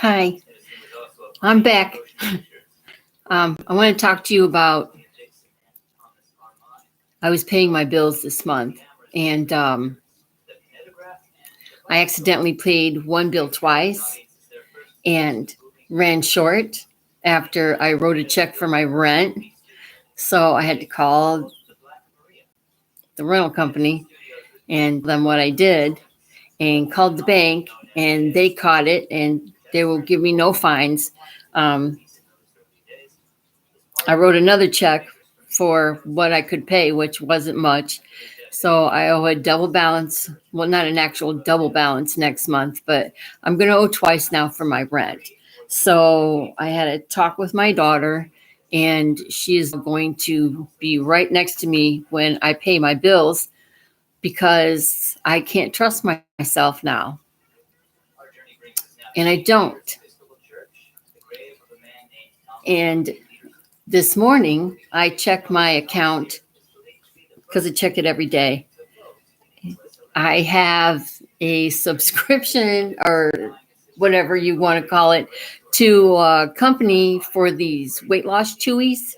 Hi, I'm back. I want to talk to you about. I was paying my bills this month, and I accidentally paid one bill twice and ran short after I wrote a check for my rent. So I had to call the rental company and tell them what I did, and called the bank, and they caught it, and they will give me no fines. Um, I wrote another check for what I could pay, which wasn't much. So I owe a double balance. Well, not an actual double balance next month, but I'm going to owe twice now for my rent. So I had a talk with my daughter, and she is going to be right next to me when I pay my bills because I can't trust myself now. And I don't. And this morning, I checked my account because I check it every day. I have a subscription or whatever you want to call it to a company for these weight loss chewies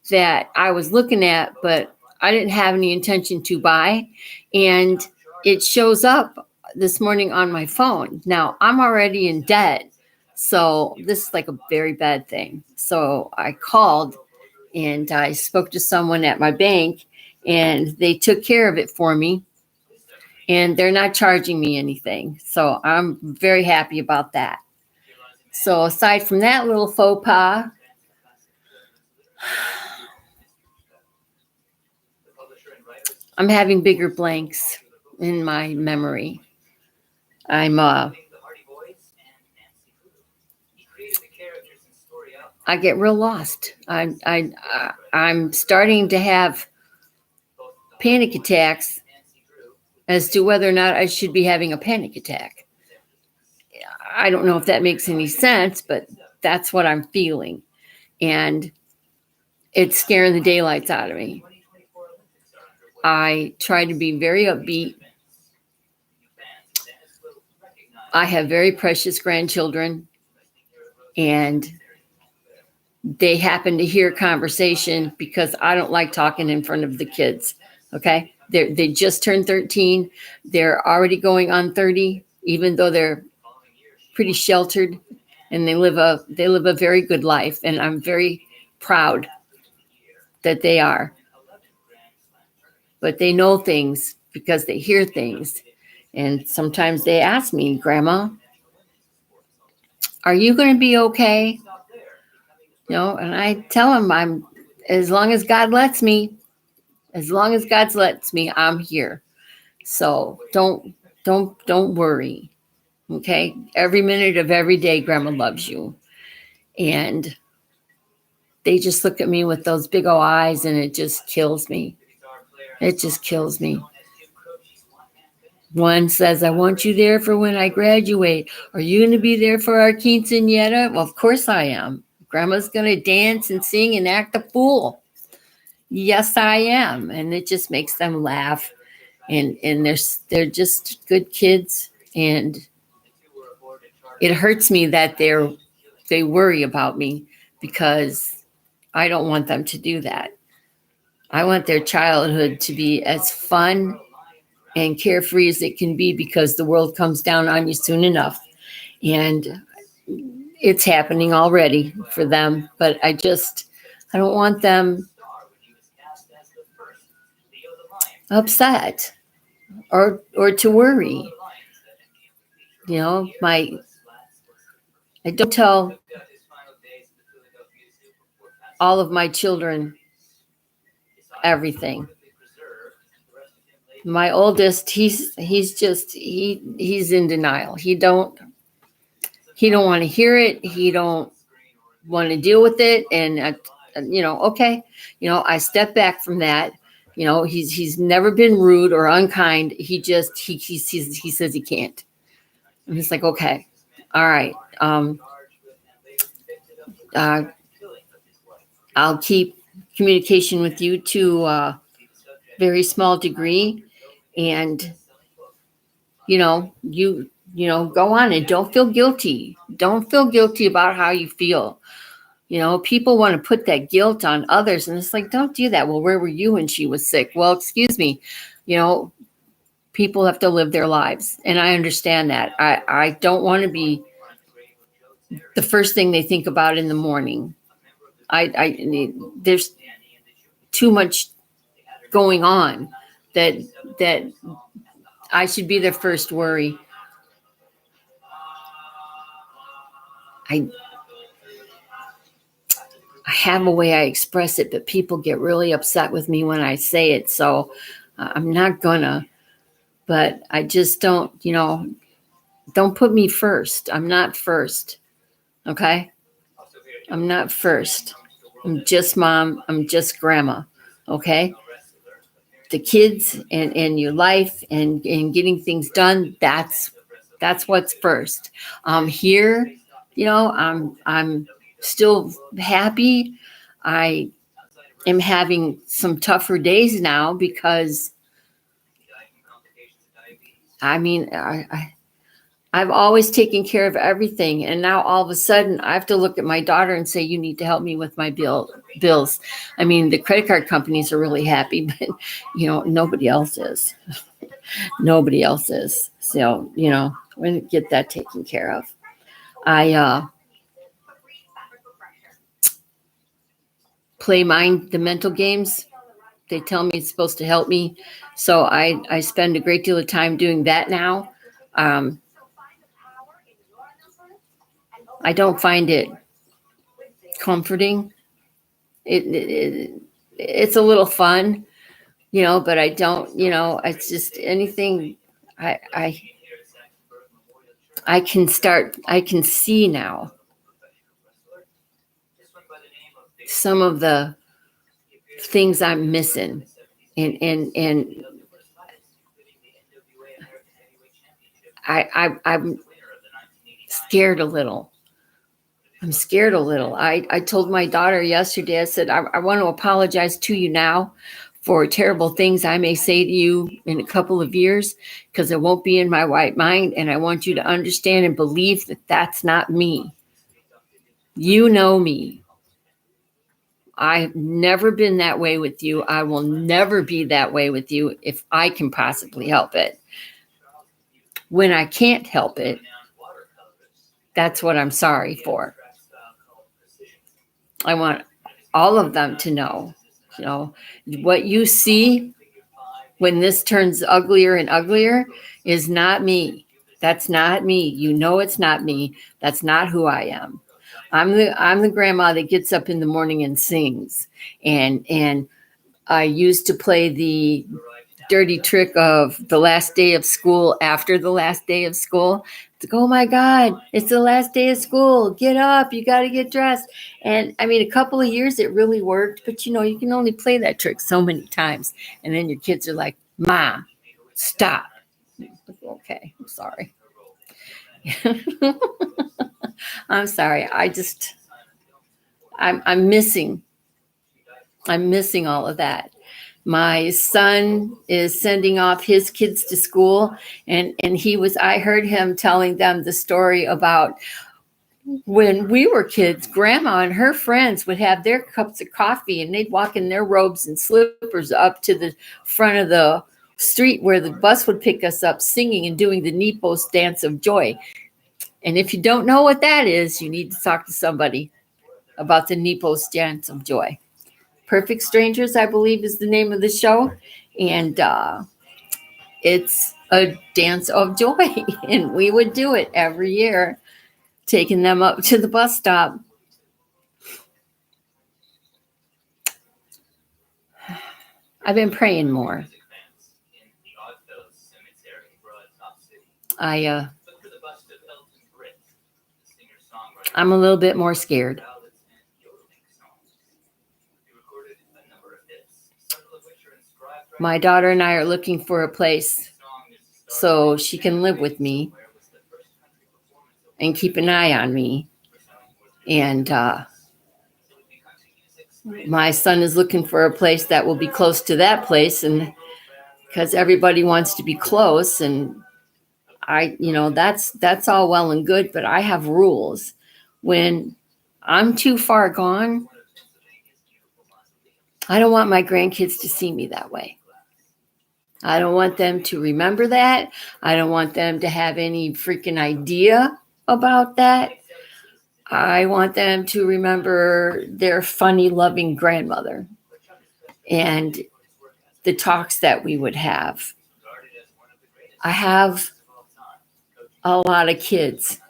that I was looking at, but I didn't have any intention to buy. And it shows up this morning on my phone. Now, I'm already in debt. So this is like a very bad thing. So I called and I spoke to someone at my bank, and they took care of it for me, and they're not charging me anything. So I'm very happy about that. So aside from that little faux pas, I'm having bigger blanks in my memory. I'm I get real lost. I'm starting to have panic attacks as to whether or not I should be having a panic attack. I don't know if that makes any sense, but that's what I'm feeling. And it's scaring the daylights out of me. I try to be very upbeat. I have very precious grandchildren, and they happen to hear conversation because I don't like talking in front of the kids. Okay. They just turned 13. They're already going on 30, even though they're pretty sheltered, and they live a very good life. And I'm very proud that they are. But they know things because they hear things. And sometimes they ask me, Grandma, are you going to be okay? And I tell them as long as God lets me, I'm here. So don't worry. Okay. Every minute of every day, Grandma loves you. And they just look at me with those big old eyes, and it just kills me. It just kills me. One says, I want you there for when I graduate. Are you going to be there for our quinceañera? Well, of course I am. Grandma's going to dance and sing and act a fool. Yes, I am. And it just makes them laugh. And they're just good kids. And it hurts me that they worry about me, because I don't want them to do that. I want their childhood to be as fun and carefree as it can be, because the world comes down on you soon enough. And it's happening already for them, but I don't want them upset or to worry. I don't tell all of my children everything. My oldest, he's in denial. He don't want to hear it. He don't want to deal with it. And okay, I step back from that. He's never been rude or unkind. He says he can't. And it's like, okay, all right. I'll keep communication with you to a very small degree. And, go on and don't feel guilty. Don't feel guilty about how you feel. People want to put that guilt on others, and it's like, don't do that. Well, where were you when she was sick? Well, excuse me, people have to live their lives, and I understand that. I don't want to be the first thing they think about in the morning. There's too much going on that I should be their first worry. I have a way I express it, but people get really upset with me when I say it. So I'm not gonna, but I just don't put me first. I'm not first. Okay. I'm not first. I'm just mom. I'm just grandma. Okay. The kids and your life and getting things done. That's what's first. Here, I'm still happy. I am having some tougher days now because I've always taken care of everything. And now all of a sudden I have to look at my daughter and say, you need to help me with my bills. The credit card companies are really happy, but nobody else is. Nobody else is. So, we're going to get that taken care of. I play the mental games. They tell me it's supposed to help me. So I spend a great deal of time doing that now. I don't find it comforting. It's a little fun, but I don't, it's just anything I can see now some of the things I'm missing, and I'm scared a little. I'm scared a little. I told my daughter yesterday, I said, I want to apologize to you now for terrible things I may say to you in a couple of years, because it won't be in my right mind. And I want you to understand and believe that that's not me. You know me. I've never been that way with you. I will never be that way with you if I can possibly help it. When I can't help it, that's what I'm sorry for. I want all of them to know, what you see when this turns uglier and uglier is not me. That's not me. It's not me. That's not who I am. I'm the grandma that gets up in the morning and sings. And I used to play the dirty trick of the last day of school after the last day of school. It's like, oh my God, it's the last day of school. Get up. You got to get dressed. And a couple of years it really worked. But, you can only play that trick so many times. And then your kids are like, Mom, stop. Okay, I'm sorry. I'm sorry. I'm missing all of that. My son is sending off his kids to school, and I heard him telling them the story about when we were kids, Grandma and her friends would have their cups of coffee and they'd walk in their robes and slippers up to the front of the street where the bus would pick us up, singing and doing the Nepos dance of joy. And if you don't know what that is, you need to talk to somebody about the Nepos dance of joy. Perfect Strangers, I believe, is the name of the show. And it's a dance of joy. And we would do it every year, taking them up to the bus stop. I've been praying more. I'm a little bit more scared. My daughter and I are looking for a place so she can live with me and keep an eye on me. And my son is looking for a place that will be close to that place, and because everybody wants to be close, and that's all well and good, but I have rules. When I'm too far gone, I don't want my grandkids to see me that way. I don't want them to remember that. I don't want them to have any freaking idea about that. I want them to remember their funny, loving grandmother and the talks that we would have. I have a lot of kids.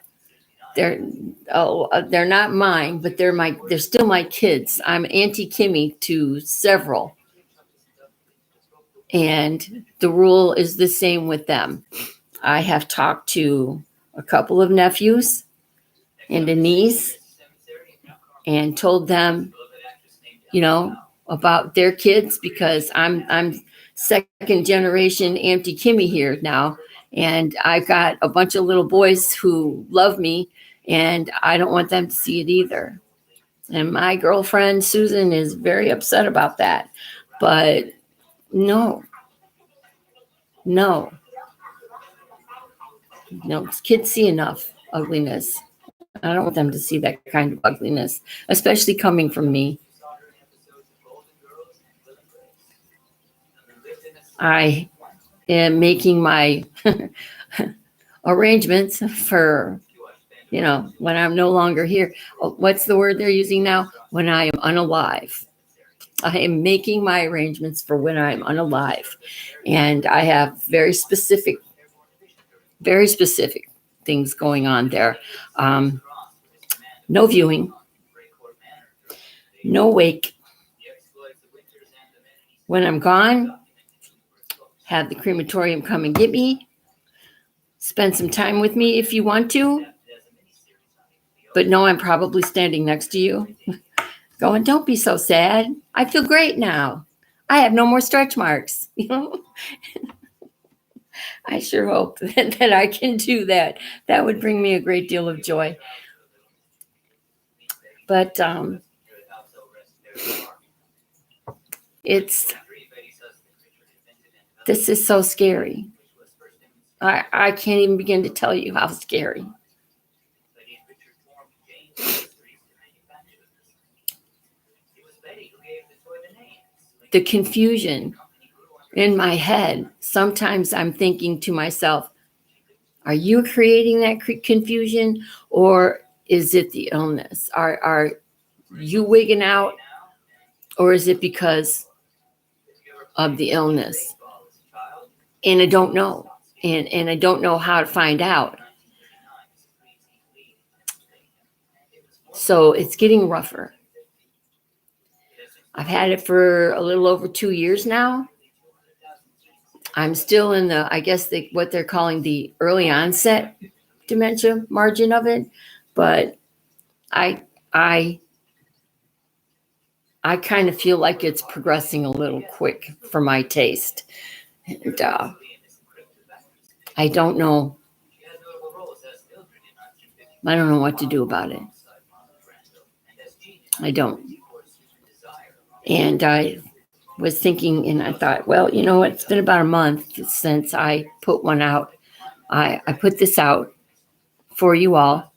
They're not mine, but they're still my kids. I'm Auntie Kimmy to several. And the rule is the same with them. I have talked to a couple of nephews and a niece and told them, about their kids, because I'm second generation Auntie Kimmy here now. And I've got a bunch of little boys who love me, and I don't want them to see it either. And my girlfriend, Susan, is very upset about that. But no, kids see enough ugliness. I don't want them to see that kind of ugliness, especially coming from me. I am making my arrangements for, when I'm no longer here. What's the word they're using now? When I am unalive. I am making my arrangements for when I'm unalive. And I have very specific things going on there. No viewing, no wake. When I'm gone, have the crematorium come and get me. Spend some time with me if you want to. But no, I'm probably standing next to you going, don't be so sad. I feel great now. I have no more stretch marks. I sure hope that I can do that. That would bring me a great deal of joy. But this is so scary. I can't even begin to tell you how scary. The confusion in my head. Sometimes I'm thinking to myself, are you creating that confusion, or is it the illness? Are you wigging out, or is it because of the illness? And I don't know. And I don't know how to find out. So it's getting rougher. I've had it for a little over 2 years now. I'm still in the, I guess, what they're calling the early onset dementia margin of it. But I kind of feel like it's progressing a little quick for my taste. And I don't know. I don't know what to do about it. I don't. And I was thinking, and I thought, well, it's been about a month since I put one out. I put this out for you all.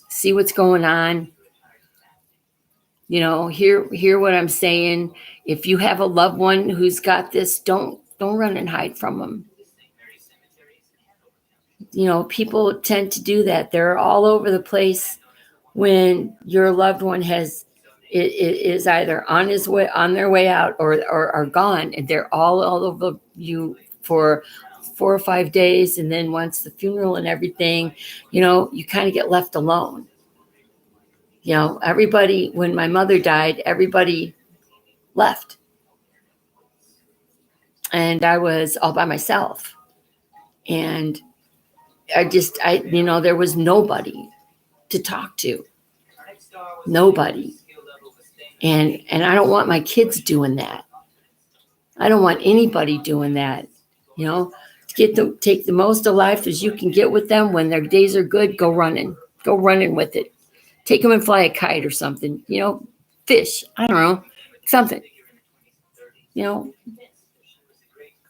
See what's going on. Hear what I'm saying. If you have a loved one who's got this, don't run and hide from them. People tend to do that. They're all over the place when your loved one is either on their way out or are gone, and they're all over you for 4 or 5 days. And then once the funeral and everything, you kind of get left alone. Everybody, when my mother died, everybody left. And I was all by myself. And there was nobody to talk to. Nobody. And I don't want my kids doing that. I don't want anybody doing that. Take the most of life as you can get with them. When their days are good, go running with it. Take them and fly a kite or something, fish. I don't know, something,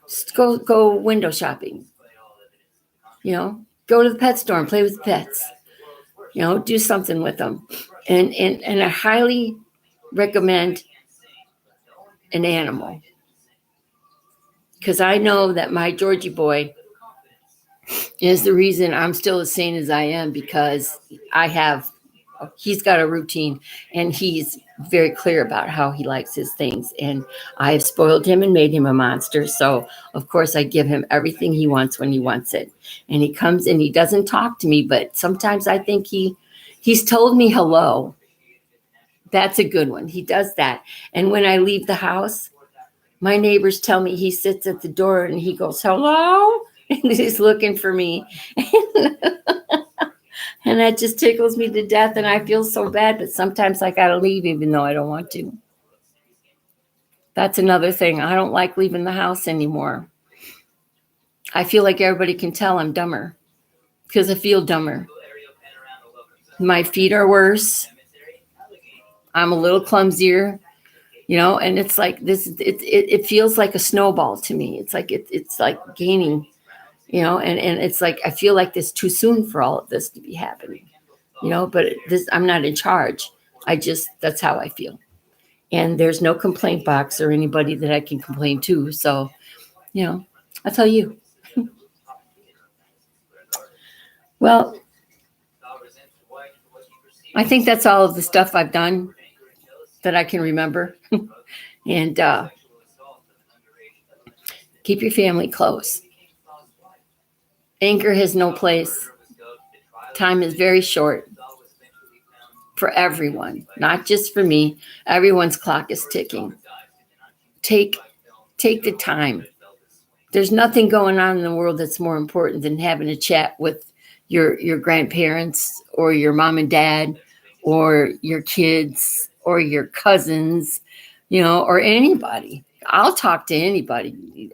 just go window shopping. Go to the pet store and play with pets. Do something with them. And I highly recommend an animal, because I know that my Georgie boy is the reason I'm still as sane as I am, because he's got a routine, and he's very clear about how he likes his things. And I have spoiled him and made him a monster. So, of course, I give him everything he wants when he wants it. And he comes and he doesn't talk to me, but sometimes I think he's told me hello. That's a good one. He does that. And when I leave the house, my neighbors tell me he sits at the door and he goes, hello? And he's looking for me. And that just tickles me to death, and I feel so bad, but sometimes I got to leave even though I don't want to. That's another thing. I don't like leaving the house anymore. I feel like everybody can tell I'm dumber, because I feel dumber. My feet are worse. I'm a little clumsier, and it's like this, it feels like a snowball to me. It's like, it's like gaining, and it's like, I feel like it's too soon for all of this to be happening, but I'm not in charge. That's how I feel. And there's no complaint box or anybody that I can complain to. So, I'll tell you. Well, I think that's all of the stuff I've done that I can remember. And keep your family close. Anger has no place. Time is very short for everyone, not just for me. Everyone's clock is ticking. Take the time. There's nothing going on in the world that's more important than having a chat with your grandparents, or your mom and dad, or your kids, or your cousins, or anybody. I'll talk to anybody.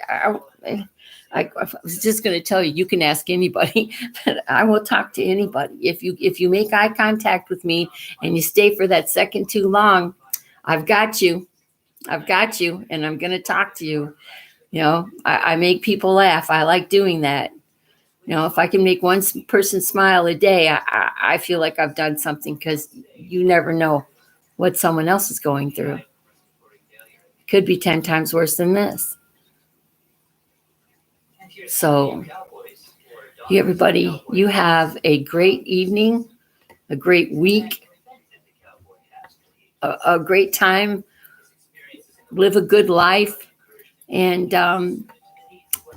I was just going to tell you, you can ask anybody, but I will talk to anybody. If you make eye contact with me and you stay for that second too long, I've got you, and I'm going to talk to you. I make people laugh. I like doing that. If I can make one person smile a day, I feel like I've done something, because you never know what someone else is going through. Could be 10 times worse than this. So, everybody, you have a great evening, a great week, a great time. Live a good life, and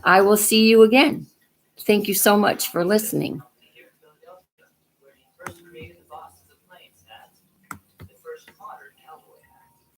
I will see you again. Thank you so much for listening.